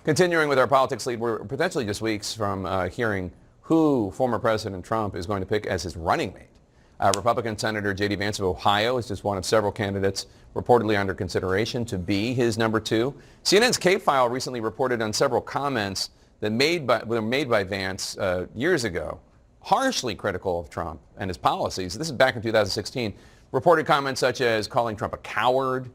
Continuing with our politics lead, we're potentially just weeks from hearing who former President Trump is going to pick as his running mate. Republican Senator J.D. Vance of Ohio is just one of several candidates reportedly under consideration to be his number two. CNN's Cape File recently reported on several comments that were made by Vance years ago, harshly critical of Trump and his policies. This is back in 2016. Reported comments such as calling Trump a coward.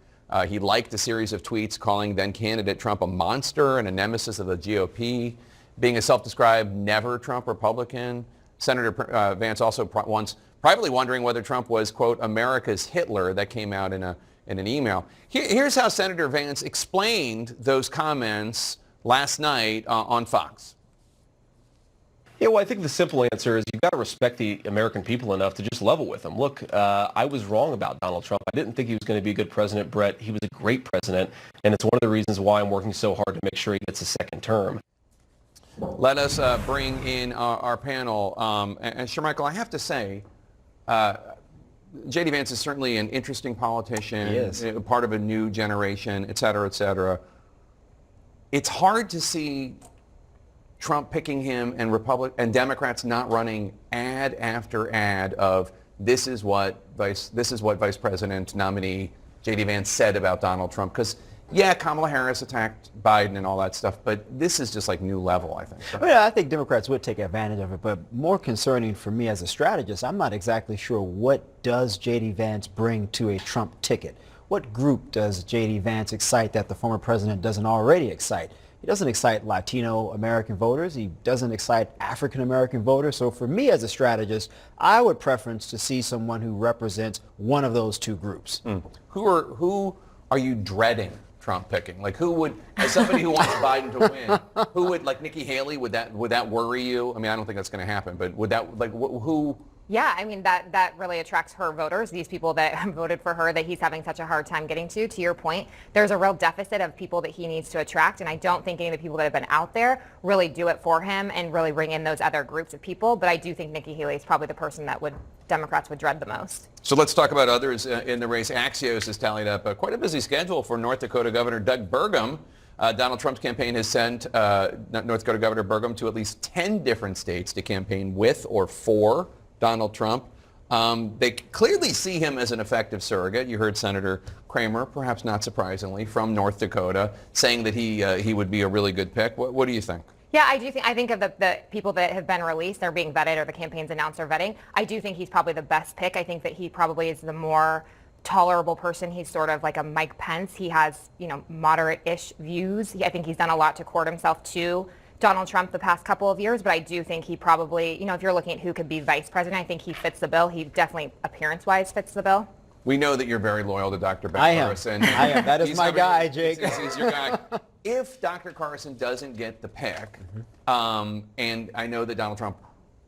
He liked a series of tweets calling then-candidate Trump a monster and a nemesis of the GOP, being a self-described never-Trump Republican. Senator Vance also once privately wondering whether Trump was, quote, America's Hitler. That came out in an email. Here's how Senator Vance explained those comments last night on Fox. Yeah, well, I think the simple answer is you've got to respect the American people enough to just level with them. Look, I was wrong about Donald Trump. I didn't think he was going to be a good president, Brett. He was a great president, and it's one of the reasons why I'm working so hard to make sure he gets a second term. Let us bring in our panel. And Shermichael, I have to say, J.D. Vance is certainly an interesting politician. He is. Part of a new generation, et cetera, et cetera. It's hard to see Trump picking him and Democrats not running ad after ad of this is what Vice President nominee J.D. Vance said about Donald Trump. Because, yeah, Kamala Harris attacked Biden and all that stuff, but this is just like new level, I think. I think Democrats would take advantage of it, but more concerning for me as a strategist, I'm not exactly sure what does J.D. Vance bring to a Trump ticket. What group does J.D. Vance excite that the former president doesn't already excite? He doesn't excite Latino American voters. He doesn't excite African American voters. So for me as a strategist, I would preference to see someone who represents one of those two groups. Who are you dreading Trump picking? Like who would, as somebody who wants Biden to win, who would, like Nikki Haley, would that worry you? I mean, I don't think that's going to happen, but would that, like who? Yeah, I mean, that really attracts her voters, these people that voted for her that he's having such a hard time getting to. To your point, there's a real deficit of people that he needs to attract, and I don't think any of the people that have been out there really do it for him and really bring in those other groups of people. But I do think Nikki Haley is probably the person that Democrats would dread the most. So let's talk about others in the race. Axios has tallied up quite a busy schedule for North Dakota Governor Doug Burgum. Donald Trump's campaign has sent North Dakota Governor Burgum to at least 10 different states to campaign with or for Donald Trump. They clearly see him as an effective surrogate. You heard Senator Kramer, perhaps not surprisingly, from North Dakota, saying that he would be a really good pick. What do you think? Yeah, I think of the people that have been released, they're being vetted or the campaigns announced are vetting. I do think he's probably the best pick. I think that he probably is the more tolerable person. He's sort of like a Mike Pence. He has, moderate-ish views. I think he's done a lot to court himself to Donald Trump the past couple of years, but I do think he probably, if you're looking at who could be vice president, I think he fits the bill. He definitely, appearance-wise, fits the bill. We know that you're very loyal to Dr. Ben Carson. I am. That is my guy, Jake. He's your guy. If Dr. Carson doesn't get the pick, and I know that Donald Trump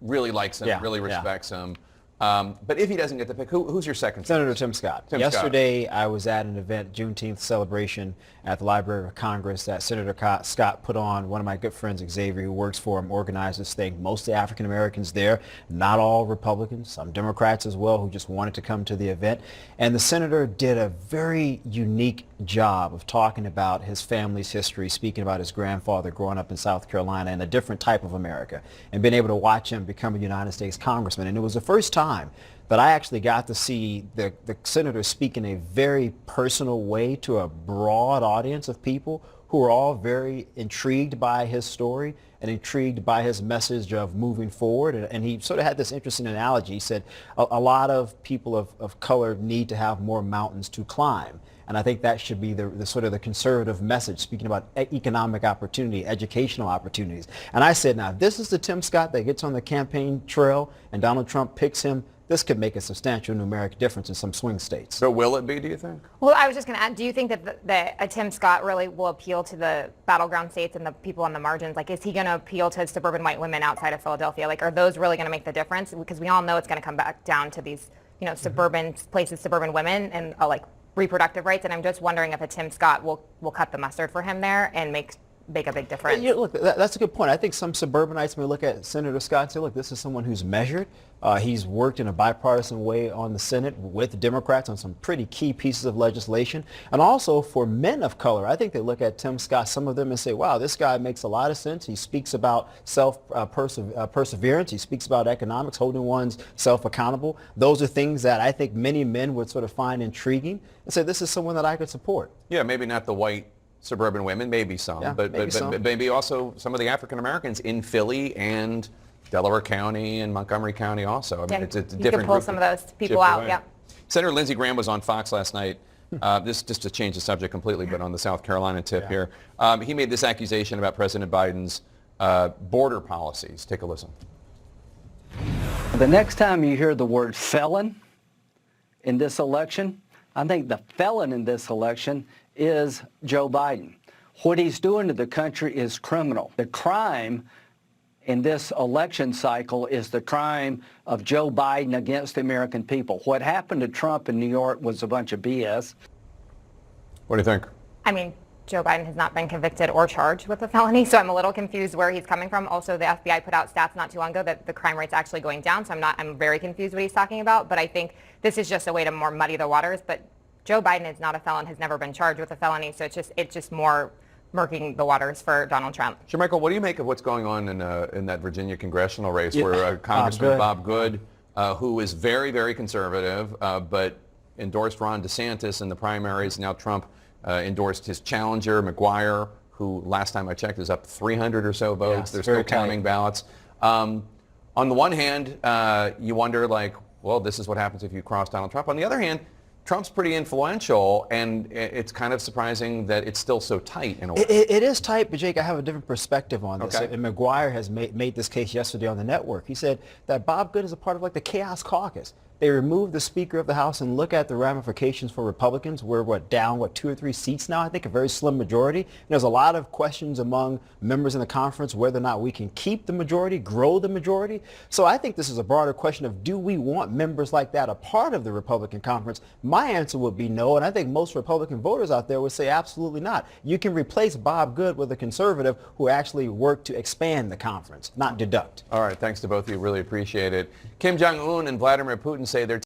really likes him, really respects him, but if he doesn't get the pick, who's your second? Senator Tim Scott. Yesterday, I was at an event, Juneteenth celebration at the Library of Congress that Senator Scott put on. One of my good friends, Xavier, who works for him, organized this thing. Mostly African Americans there, not all Republicans, some Democrats as well who just wanted to come to the event. And the senator did a very unique job of talking about his family's history, speaking about his grandfather growing up in South Carolina and a different type of America, and being able to watch him become a United States congressman. And it was the first time that I actually got to see the senator speak in a very personal way to a broad audience of people who were all very intrigued by his story and intrigued by his message of moving forward. And he sort of had this interesting analogy. He said a lot of people of color need to have more mountains to climb. And I think that should be the sort of the conservative message, speaking about economic opportunity, educational opportunities. And I said, now, this is the Tim Scott that gets on the campaign trail and Donald Trump picks him. This could make a substantial numeric difference in some swing states. So will it be, do you think? Well, I was just going to add, do you think that Tim Scott really will appeal to the battleground states and the people on the margins? Like, is he going to appeal to suburban white women outside of Philadelphia? Like, are those really going to make the difference? Because we all know it's going to come back down to these, suburban places, suburban women and reproductive rights. And I'm just wondering if a Tim Scott will cut the mustard for him there and make make a big difference. Look, that's a good point. I think some suburbanites may look at Senator Scott and say, look, this is someone who's measured. He's worked in a bipartisan way on the Senate with Democrats on some pretty key pieces of legislation. And also for men of color, I think they look at Tim Scott, some of them, and say, wow, this guy makes a lot of sense. He speaks about perseverance. He speaks about economics, holding one's self accountable. Those are things that I think many men would sort of find intriguing and say, this is someone that I could support. Yeah, maybe not the white suburban women, maybe some, Yeah, but maybe also some of the African Americans in Philly and Delaware County and Montgomery County also. I mean, Yeah, it's a you different can pull group some of of those people shift out, away. yeah. Senator Lindsey Graham was on Fox last night. This just to change the subject completely, but on the South Carolina tip here. He made this accusation about President Biden's border policies. Take a listen. The next time you hear the word felon in this election, I think the felon in this election is Joe Biden. What he's doing to the country is criminal. The crime in this election cycle is the crime of Joe Biden against the American people. What happened to Trump in New York was a bunch of BS. What do you think? I mean, Joe Biden has not been convicted or charged with a felony, so I'm a little confused where he's coming from. Also, the FBI put out stats not too long ago that the crime rate's actually going down, so I'm very confused what he's talking about. But I think this is just a way to more muddy the waters. But Joe Biden is not a felon, has never been charged with a felony, so it's just more murking the waters for Donald Trump. Sure, Michael, what do you make of what's going on in that Virginia congressional race where Congressman Bob Good, who is very, very conservative, but endorsed Ron DeSantis in the primaries. Now Trump endorsed his challenger, McGuire, who last time I checked is up 300 or so votes. Yes, They're still counting ballots. On the one hand, you wonder, like, well, this is what happens if you cross Donald Trump. On the other hand, Trump's pretty influential, and it's kind of surprising that it's still so tight in a way. It is tight, but Jake, I have a different perspective on this. Okay. And McGuire has made this case yesterday on the network. He said that Bob Good is a part of like the Chaos Caucus. They removed the Speaker of the House and look at the ramifications for Republicans. We're down 2 or 3 seats now, I think, a very slim majority. And there's a lot of questions among members in the conference whether or not we can keep the majority, grow the majority. So I think this is a broader question of, do we want members like that a part of the Republican conference? My answer would be no, and I think most Republican voters out there would say absolutely not. You can replace Bob Good with a conservative who actually worked to expand the conference, not deduct. All right, thanks to both of you. Really appreciate it. Kim Jong-un and Vladimir Putin say they're